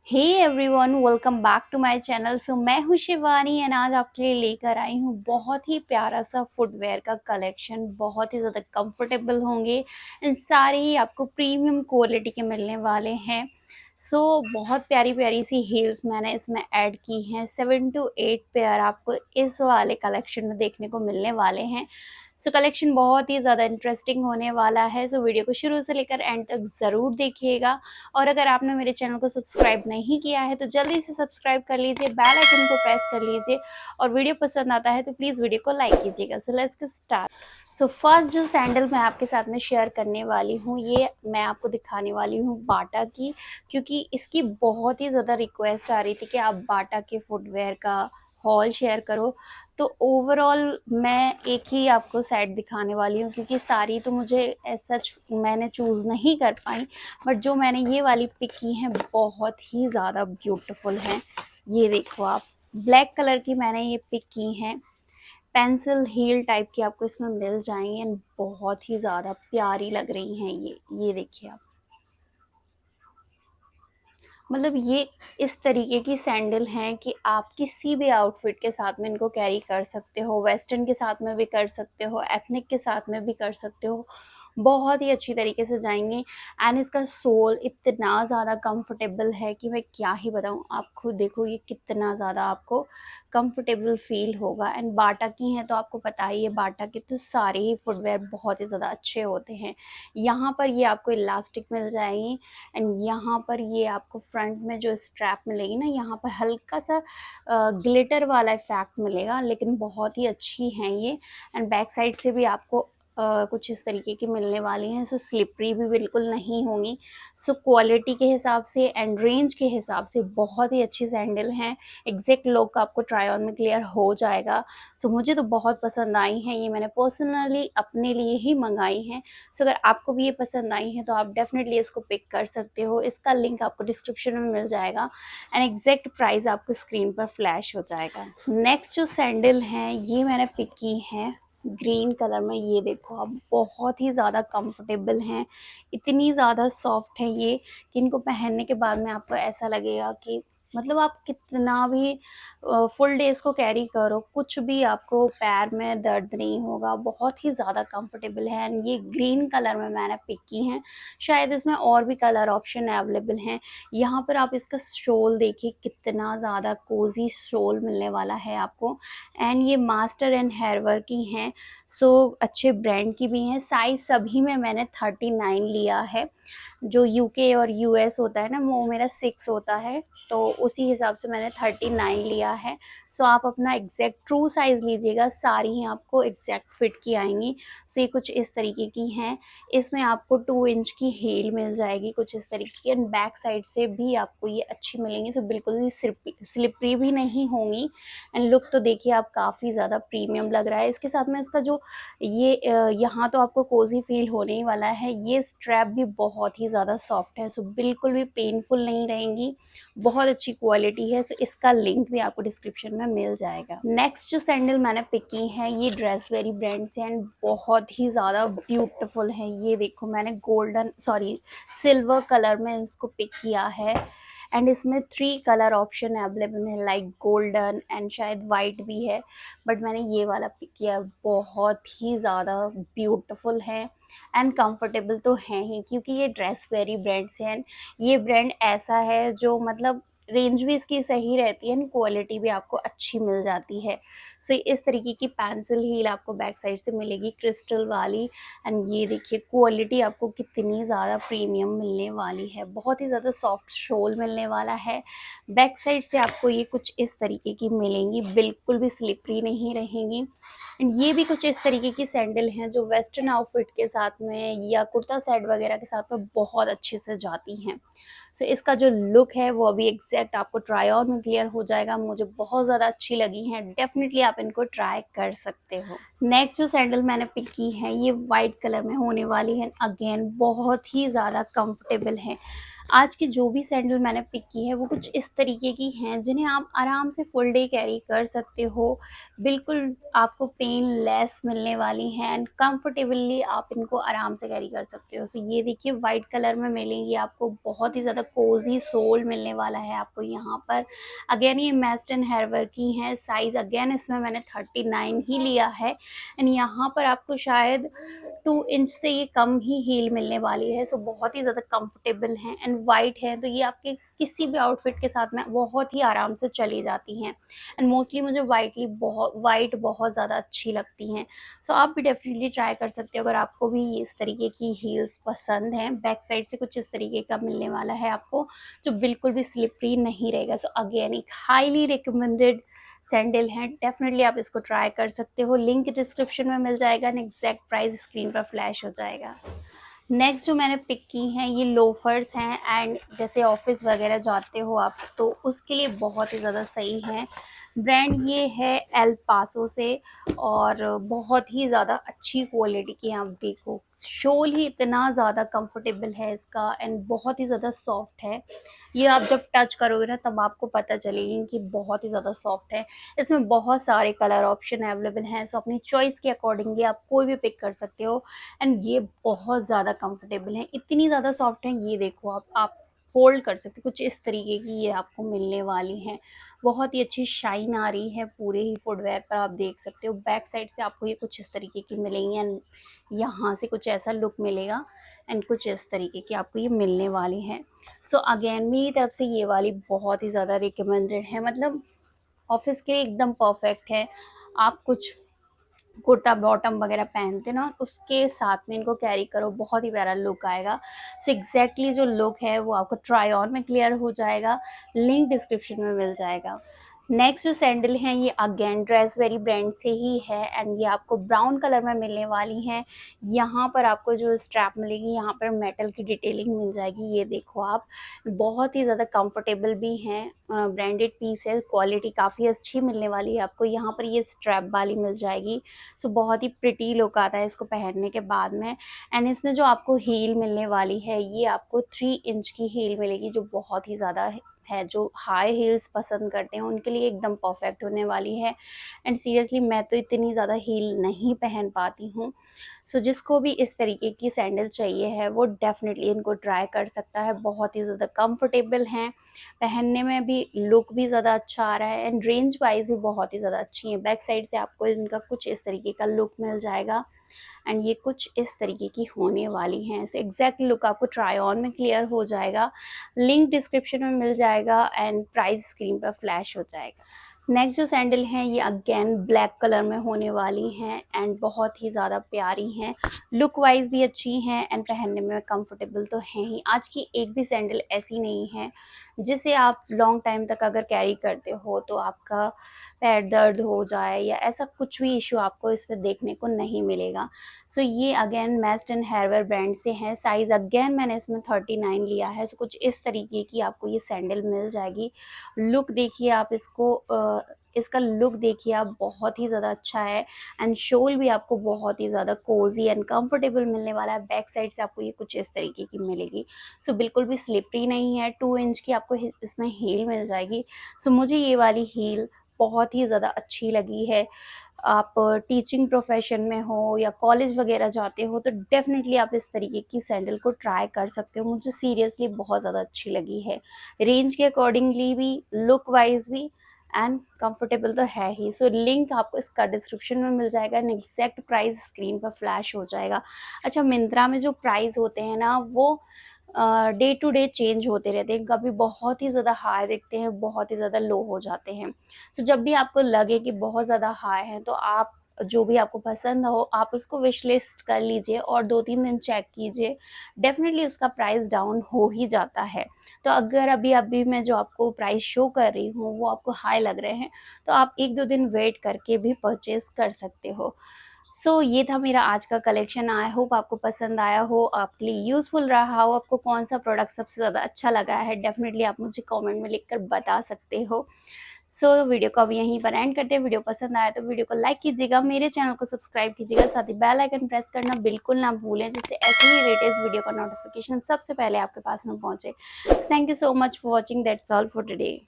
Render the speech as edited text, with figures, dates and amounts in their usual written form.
Hey everyone, welcome back to my channel. मैं हूँ Shivani and आज आपके लिए लेकर आई हूँ बहुत ही प्यारा सा फुटवेयर का कलेक्शन। बहुत ही ज़्यादा कंफर्टेबल होंगे एंड सारे ही आपको प्रीमियम क्वालिटी के मिलने वाले हैं। बहुत प्यारी प्यारी सी हील्स मैंने इसमें ऐड की हैं। 7 to 8 पेयर आपको इस वाले कलेक्शन में देखने को मिलने वाले हैं। कलेक्शन बहुत ही ज़्यादा इंटरेस्टिंग होने वाला है। वीडियो को शुरू से लेकर एंड तक ज़रूर देखिएगा। और अगर आपने मेरे चैनल को सब्सक्राइब नहीं किया है तो जल्दी से सब्सक्राइब कर लीजिए, बेल आइकन को प्रेस कर लीजिए और वीडियो पसंद आता है तो प्लीज़ वीडियो को लाइक कीजिएगा। Let's get start. फर्स्ट जो सैंडल मैं आपके साथ में शेयर करने वाली हूँ, ये मैं आपको दिखाने वाली हूँ बाटा की, क्योंकि इसकी बहुत ही ज़्यादा रिक्वेस्ट आ रही थी कि आप बाटा के फुटवेयर का हॉल शेयर करो। तो ओवरऑल मैं एक ही आपको सेट दिखाने वाली हूँ, क्योंकि सारी तो मुझे एज सच मैंने चूज़ नहीं कर पाई, बट जो मैंने ये वाली पिक की हैं बहुत ही ज़्यादा ब्यूटीफुल हैं। ये देखो आप, ब्लैक कलर की मैंने ये पिक की हैं। पेंसिल हील टाइप की आपको इसमें मिल जाएंगी एंड बहुत ही ज़्यादा प्यारी लग रही हैं ये देखिए आप। मतलब ये इस तरीके की सैंडल हैं कि आप किसी भी आउटफिट के साथ में इनको कैरी कर सकते हो। वेस्टर्न के साथ में भी कर सकते हो, एथनिक के साथ में भी कर सकते हो। बहुत ही अच्छी तरीके से जाएंगी एंड इसका सोल इतना ज़्यादा कंफर्टेबल है कि मैं क्या ही बताऊँ। आप खुद देखो ये कितना ज़्यादा आपको कंफर्टेबल फील होगा। एंड बाटा की हैं तो आपको पता ही है, बाटा के तो सारे ही फुटवेयर बहुत ही ज़्यादा अच्छे होते हैं। यहाँ पर ये आपको इलास्टिक मिल जाएंगी एंड यहाँ पर ये आपको फ्रंट में जो स्ट्रैप मिलेगी ना, यहाँ पर हल्का सा ग्लिटर वाला इफेक्ट मिलेगा, लेकिन बहुत ही अच्छी हैं ये। एंड बैक साइड से भी आपको कुछ इस तरीके की मिलने वाली हैं। स्लिपरी भी बिल्कुल नहीं होंगी। क्वालिटी के हिसाब से एंड रेंज के हिसाब से बहुत ही अच्छी सैंडल हैं। एग्जैक्ट लुक आपको ट्राई ऑन में क्लियर हो जाएगा। मुझे तो बहुत पसंद आई हैं। ये मैंने पर्सनली अपने लिए ही मंगाई हैं। अगर आपको भी ये पसंद आई है तो आप डेफिनेटली इसको पिक कर सकते हो। इसका लिंक आपको डिस्क्रिप्शन में मिल जाएगा एंड एग्जैक्ट प्राइस आपको स्क्रीन पर फ्लैश हो जाएगा। नेक्स्ट जो सैंडल हैं ये मैंने पिक की हैं ग्रीन कलर में। ये देखो आप, बहुत ही ज़्यादा कंफर्टेबल हैं, इतनी ज़्यादा सॉफ्ट है ये कि इनको पहनने के बाद में आपको ऐसा लगेगा कि मतलब आप कितना भी फुल डे इसको कैरी करो, कुछ भी आपको पैर में दर्द नहीं होगा। बहुत ही ज़्यादा कंफर्टेबल है एंड ये ग्रीन कलर में मैंने पिक की हैं। शायद इसमें और भी कलर ऑप्शन अवेलेबल हैं। यहाँ पर आप इसका शोल देखिए, कितना ज़्यादा कोजी शोल मिलने वाला है आपको। एंड ये मास्टर एंड हेयरवर्क की हैं, अच्छे ब्रांड की भी हैं। साइज़ सभी में मैंने 39 लिया है। जो यूके और यूएस होता है ना, वो मेरा 6 होता है, तो उसी हिसाब से मैंने 39 लिया है। आप अपना एग्जैक्ट ट्रू साइज़ लीजिएगा, सारी ही आपको एग्जैक्ट फिट की आएंगी। ये कुछ इस तरीके की हैं। इसमें आपको 2 इंच की हील मिल जाएगी कुछ इस तरीके की, एंड बैक साइड से भी आपको ये अच्छी मिलेंगी। बिल्कुल भी स्लिपरी भी नहीं होंगी एंड लुक तो देखिए आप, काफ़ी ज़्यादा प्रीमियम लग रहा है। इसके साथ में इसका जो ये यहाँ तो आपको कोजी फील होने ही वाला है। ये स्ट्रैप भी बहुत ही ज़्यादा सॉफ्ट है, बिल्कुल भी पेनफुल नहीं रहेंगी। बहुत अच्छी क्वालिटी है। इसका लिंक भी आपको डिस्क्रिप्शन में मिल जाएगा। नेक्स्ट जो सैंडल मैंने पिक की है ये ड्रेसवेरी ब्रांड से एंड बहुत ही ज़्यादा ब्यूटीफुल है। ये देखो, मैंने सिल्वर कलर में इसको पिक किया है एंड इसमें 3 कलर ऑप्शन अवेलेबल है, लाइक गोल्डन एंड शायद वाइट भी है, बट मैंने ये वाला पिक किया। बहुत ही ज़्यादा ब्यूटीफुल है एंड कंफर्टेबल तो है ही, क्योंकि ये ड्रेसवेरी ब्रांड से है। ये ब्रांड ऐसा है जो मतलब रेंज भी इसकी सही रहती है एंड क्वालिटी भी आपको अच्छी मिल जाती है। इस तरीके की पेंसिल हील आपको बैक साइड से मिलेगी, क्रिस्टल वाली। एंड ये देखिए क्वालिटी आपको कितनी ज़्यादा प्रीमियम मिलने वाली है। बहुत ही ज़्यादा सॉफ्ट शोल मिलने वाला है। बैक साइड से आपको ये कुछ इस तरीके की मिलेंगी, बिल्कुल भी स्लिपरी नहीं रहेंगी। एंड ये भी कुछ इस तरीके की सैंडल हैं जो वेस्टर्न आउटफिट के साथ में या कुर्ता सेट वगैरह के साथ में बहुत अच्छे से जाती हैं। इसका जो लुक है वो अभी एग्जैक्ट आपको ट्राई ऑन में क्लियर हो जाएगा। मुझे बहुत ज़्यादा अच्छी लगी हैं, डेफिनेटली आप इनको ट्राई कर सकते हो। नेक्स्ट जो सैंडल मैंने पिक की है ये वाइट कलर में होने वाली है। अगेन बहुत ही ज़्यादा कंफर्टेबल है। आज की जो भी सैंडल मैंने पिक की है वो कुछ इस तरीके की हैं जिन्हें आप आराम से फुल डे कैरी कर सकते हो। बिल्कुल आपको पेन लेस मिलने वाली हैं एंड कंफर्टेबली आप इनको आराम से कैरी कर सकते हो। सो ये देखिए वाइट कलर में मिलेंगी आपको, बहुत ही ज़्यादा कोजी सोल मिलने वाला है आपको यहाँ पर। अगेन ये मेस्ट एंड हेयर की हैं। साइज़ अगेन इसमें मैंने 39 ही लिया है एंड यहाँ पर आपको शायद 2 इंच से ये कम ही हील मिलने वाली है। सो बहुत ही ज़्यादा कंफर्टेबल हैं एंड वाइट है, तो ये आपके किसी भी आउटफिट के साथ में बहुत ही आराम से चली जाती हैं एंड मोस्टली मुझे वाइट बहुत ज़्यादा अच्छी लगती हैं। सो आप भी डेफिनेटली ट्राई कर सकते हो अगर आपको भी इस तरीके की हील्स पसंद हैं। बैक साइड से कुछ इस तरीके का मिलने वाला है आपको, जो बिल्कुल भी स्लिपरी नहीं रहेगा। सो अगेन एक हाईली रिकमेंडेड सैंडल हैं, डेफिनेटली आप इसको ट्राई कर सकते हो। लिंक डिस्क्रिप्शन में मिल जाएगा एंड एग्जैक्ट प्राइस स्क्रीन पर फ्लैश हो जाएगा। नेक्स्ट जो मैंने पिक की हैं ये लोफर्स हैं एंड जैसे ऑफिस वगैरह जाते हो आप तो उसके लिए बहुत ही ज़्यादा सही हैं। ब्रांड ये है एल पासो से और बहुत ही ज़्यादा अच्छी क्वालिटी की हैं। आप देखो शोल ही इतना ज़्यादा कंफर्टेबल है इसका एंड बहुत ही ज़्यादा सॉफ्ट है। ये आप जब टच करोगे ना तब आपको पता चलेगी कि बहुत ही ज़्यादा सॉफ्ट है। इसमें बहुत सारे कलर ऑप्शन अवेलेबल हैं, सो अपनी चॉइस के अकॉर्डिंगली आप कोई भी पिक कर सकते हो एंड ये बहुत ज़्यादा कंफर्टेबल है, इतनी ज़्यादा सॉफ्ट है। ये देखो आप फोल्ड कर सकते हो, कुछ इस तरीके की ये आपको मिलने वाली हैं। बहुत ही अच्छी शाइन आ रही है पूरे ही फुटवेयर पर, आप देख सकते हो। बैक साइड से आपको ये कुछ इस तरीके की मिलेंगी एंड यहाँ से कुछ ऐसा लुक मिलेगा एंड कुछ इस तरीके की आपको ये मिलने वाली है। सो अगेन मेरी तरफ से ये वाली बहुत ही ज़्यादा रिकमेंडेड है, मतलब ऑफिस के लिए एकदम परफेक्ट है। आप कुछ कुर्ता बॉटम वगैरह पहनते ना उसके साथ में इनको कैरी करो, बहुत ही प्यारा लुक आएगा। सो एग्जैक्टली जो लुक है वो आपको ट्राई ऑन में क्लियर हो जाएगा, लिंक डिस्क्रिप्शन में मिल जाएगा। नेक्स्ट जो सैंडल हैं ये अगेन ड्रेसवेरी ब्रांड से ही है एंड ये आपको ब्राउन कलर में मिलने वाली हैं। यहाँ पर आपको जो स्ट्रैप मिलेगी यहाँ पर मेटल की डिटेलिंग मिल जाएगी, ये देखो आप। बहुत ही ज़्यादा कंफर्टेबल भी हैं, ब्रांडेड पीस है, क्वालिटी काफ़ी अच्छी मिलने वाली है आपको। यहाँ पर ये स्ट्रैप वाली मिल जाएगी। सो बहुत ही प्रिटी लुक आता है इसको पहनने के बाद में। एंड इसमें जो आपको हील मिलने वाली है ये आपको 3 इंच की हील मिलेगी, जो बहुत ही ज़्यादा है, जो हाई हील्स पसंद करते हैं उनके लिए एकदम परफेक्ट होने वाली है। एंड सीरियसली मैं तो इतनी ज़्यादा हील नहीं पहन पाती हूँ। सो जिसको भी इस तरीके की सैंडल चाहिए है वो डेफिनेटली इनको ट्राई कर सकता है। बहुत ही ज़्यादा कंफर्टेबल हैं, पहनने में भी लुक भी ज़्यादा अच्छा आ रहा है एंड रेंज वाइज भी बहुत ही ज़्यादा अच्छी है। बैक साइड से आपको इनका कुछ इस तरीके का लुक मिल जाएगा एंड ये कुछ इस तरीके की होने वाली हैं। सो एग्जैक्ट लुक आपको ट्राई ऑन में क्लियर हो जाएगा, लिंक डिस्क्रिप्शन में मिल जाएगा एंड प्राइस स्क्रीन पर फ्लैश हो जाएगा। नेक्स्ट जो सैंडल हैं ये अगेन ब्लैक कलर में होने वाली हैं एंड बहुत ही ज़्यादा प्यारी हैं, लुक वाइज भी अच्छी हैं एंड पहनने में कंफर्टेबल तो हैं ही। आज की एक भी सैंडल ऐसी नहीं है जिसे आप लॉन्ग टाइम तक अगर कैरी करते हो तो आपका पैर दर्द हो जाए या ऐसा कुछ भी इशू आपको इसमें देखने को नहीं मिलेगा। सो ये अगेन मेस्ट एंड हेयरवेयर ब्रांड से है। साइज़ अगेन मैंने इसमें 39 लिया है। सो कुछ इस तरीके की आपको ये सैंडल मिल जाएगी। लुक देखिए आप इसको, इसका लुक देखिए आप, बहुत ही ज़्यादा अच्छा है एंड शोल भी आपको बहुत ही ज़्यादा कोजी एंड कंफर्टेबल मिलने वाला है। बैक साइड से आपको ये कुछ इस तरीके की मिलेगी। सो बिल्कुल भी स्लिपरी नहीं है, 2 इंच की आपको इसमें हील मिल जाएगी। सो मुझे ये वाली हील बहुत ही ज़्यादा अच्छी लगी है। आप टीचिंग प्रोफेशन में हो या कॉलेज वगैरह जाते हो तो डेफिनेटली आप इस तरीके की सैंडल को ट्राई कर सकते हो। मुझे सीरियसली बहुत ज़्यादा अच्छी लगी है, रेंज के अकॉर्डिंगली भी, लुक वाइज भी एंड कंफर्टेबल तो है ही। सो लिंक आपको इसका डिस्क्रिप्शन में मिल जाएगा एंड एग्जैक्ट प्राइस स्क्रीन पर फ्लैश हो जाएगा। अच्छा, मिंत्रा में जो प्राइस होते हैं ना वो डे टू डे चेंज होते रहते हैं, कभी बहुत ही ज़्यादा हाई दिखते हैं, बहुत ही ज़्यादा लो हो जाते हैं। सो जब भी आपको लगे कि बहुत ज़्यादा हाई है तो आप जो भी आपको पसंद हो आप उसको विश लिस्ट कर लीजिए और 2-3 दिन चेक कीजिए, डेफिनेटली उसका प्राइस डाउन हो ही जाता है। तो अगर अभी अभी मैं जो आपको प्राइस शो कर रही हूँ वो आपको हाई लग रहे हैं तो आप 1-2 दिन वेट करके भी परचेज़ कर सकते हो। सो ये था मेरा आज का कलेक्शन। आई होप आपको पसंद आया हो, आपके लिए यूज़फुल रहा हो। आपको कौन सा प्रोडक्ट सबसे ज़्यादा अच्छा लगा है डेफिनेटली आप मुझे कमेंट में लिखकर बता सकते हो। सो वीडियो को अब यहीं पर एंड करते हैं। वीडियो पसंद आया तो वीडियो को लाइक कीजिएगा, मेरे चैनल को सब्सक्राइब कीजिएगा, साथ ही बेल आइकन प्रेस करना बिल्कुल ना भूलें, जिससे ऐसे ही लेटेस्ट वीडियो का नोटिफिकेशन सबसे पहले आपके पास में पहुंचे। Thank you so much for watching, that's all for today.